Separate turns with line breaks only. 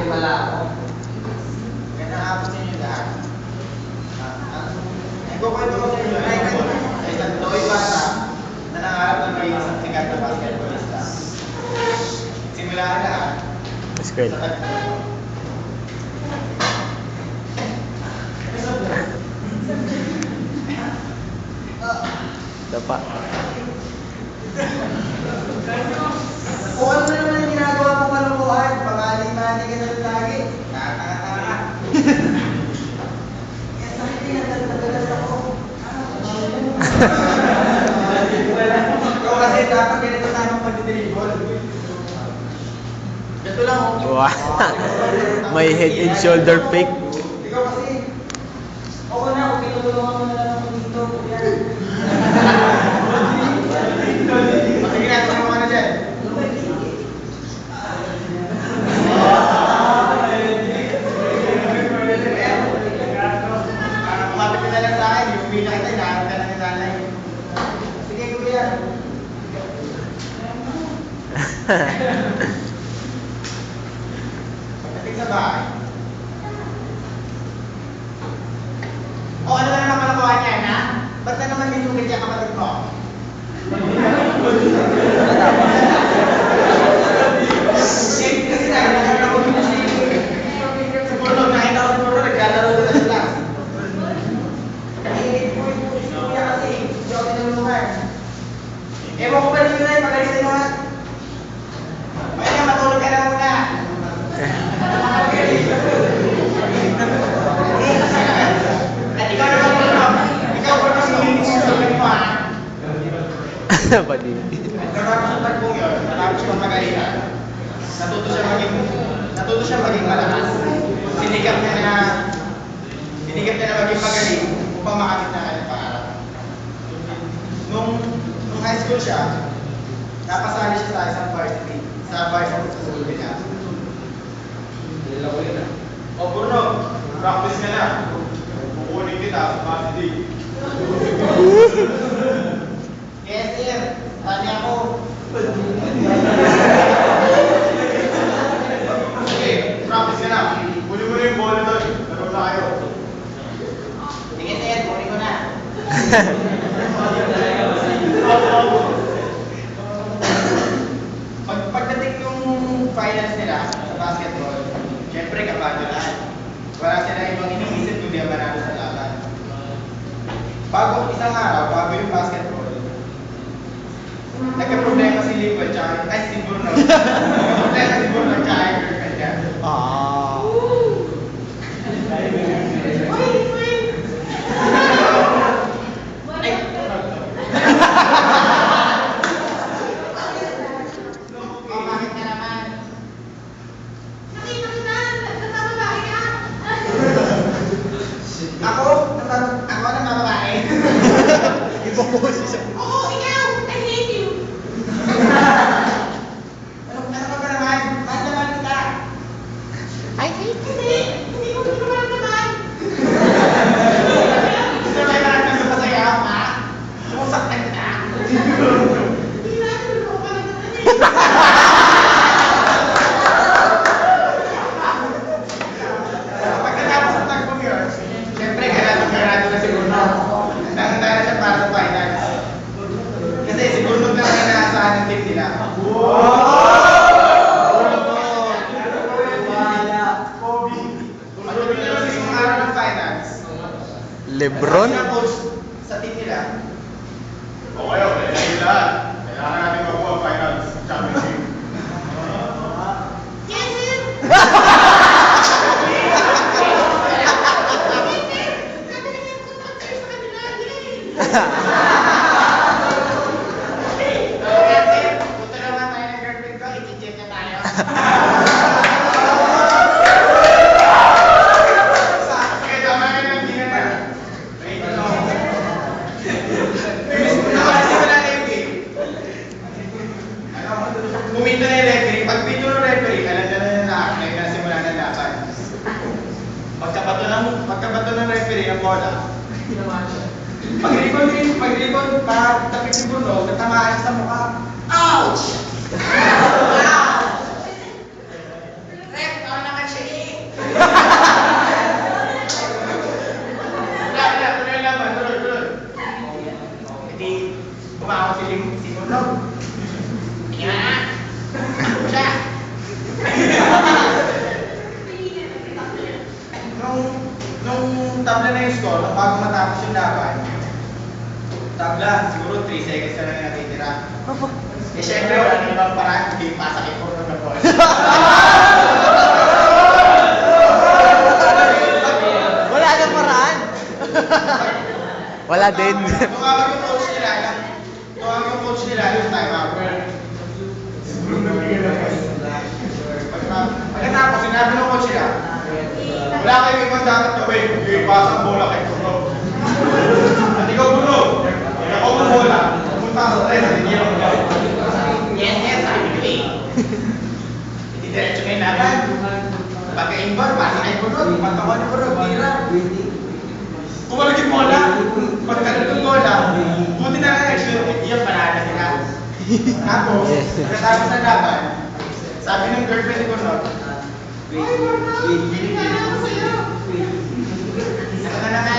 pala ako.
Magandang hapon sa inyo lahat. Nagkukwento ko sa inyo ay isang Toy bata na nangarap na maging isang sikat na basketballista. Simula na lahat
Squid.
sa tagpo.
Ito pa.
Kung ano na naman yung ginagawa mong kalukuhan, pamali-mali ka na lagi.
Nakakatanga.
Kaya sa akin yan, nagtagalas ako. Ikaw kasi dapat ganito tamang pag-dribble.
Ito lang oh.
Wow. May head and shoulder fake.
Ikaw kasi, ako na, kung tinutulungan mo na lang ako dito, yan.
Sige na, sumama ka na dyan. Kumapit ka na lang sa akin, yung pila kita, inaarap ka na ni nanay. Sige, kuya. Pagdating sa bahay. O ano na naman palakuha niya, ha? Ba't na naman minungit niya kapatid mo? Kasi nakita ko dito si Bruno, nakita ko si Bruno, naglalaro na sa class. Kuya kasi, hindi ako tinulungan. Ewan ko ba dito na yung pagalisin mo ha? Kaya nga, matulog ka na muna. At ikaw naman Bruno, ikaw Bruno, sulinis yung sabi mo ha?
Pati.
Matapos ang tagpong yun, matapos ng pagalitan, natuto siya maging malakas. Sinigap niya na maging magaling upang makamit na kanyang pangarap. Nung high school siya, napasali siya sa isang varsity sa school niya. O Bruno, practice ka na. Kukunin kita sa varsity. Yes, sir. Tanya ako. Okay, practice ka na. Kunin mo na yung bola doon. Laro na kayo. Sige, sir. Kunin ko na. Pagdating nung finals nila sa basketball, syempre kapag lahat. Wala sila ibang iniisip kundi ang manalo sa laban. Isang araw, bago yung basketball, nagka-problema si Lincoln si Bruno. Nagka-problema si Bruno tsaka yung girlfriend niya.
Ah.
Oh, bakit ka naman? Ako na mababae.
Ibang boses siya.
Ano ka ba naman? Bakit naman ka? Gusto mo yung natin sa pasayaw, ha? Sumusaktan ka? Pagkatapos ng tagpong yun, syempre garado na si Bruno. Handa na siya para sa finals. Kasi si Bruno na ang inaasahan ng team nila. Pagdating na sa isang araw ng finals,
Lebron?
ang coach sa team nila. Okay, yun lahat. Kailangan natin makuha ang finals championship. Punta naman tayo ng girlfriend ko, i-check na tayo. Sige, tama na yung hindi na. Wait, no. Nakasimula na yung game. Pumito na yung referee. Pag pito ng referee, alam na yung lahat na yung nasimula na laban. Pagkabato ng referee ang bola, pag-rebound, tapik si Bruno, natamaan siya sa mukha. Ouch! Ref, ako naman siya tabla na yung score, nung bago matapos yung laban, tabla, siguro 3 seconds na lang natitira. Eh syempre, wala nang ibang paraan, hindi pasakit ko na boss.
Wala nang paraan. Wala din.
Tumawag yung coach nila yung time out. Pagkatapos, sinabi ng coach nila, wala kayong ibang dapat gawin, yung ipasa ang bola kay Bruno. At ikaw Bruno, ako ang bola, pumunta ka sa tres, hindi ako gawin. Yes, sabi ko eh. Hindi diretso ngayon laban. Pagka-inbound, pasa kay Bruno, pagkakuha ni Bruno, tira. Kumalag yung bola, pagkalag yung bola, buti na lang nag-shoot, hindi yung panala sila. Tapos, pagkatapos ng laban, sabi ng girlfriend ni Bruno, ay, Bruno, hindi ka na ako sa'yo. Ano ka na nga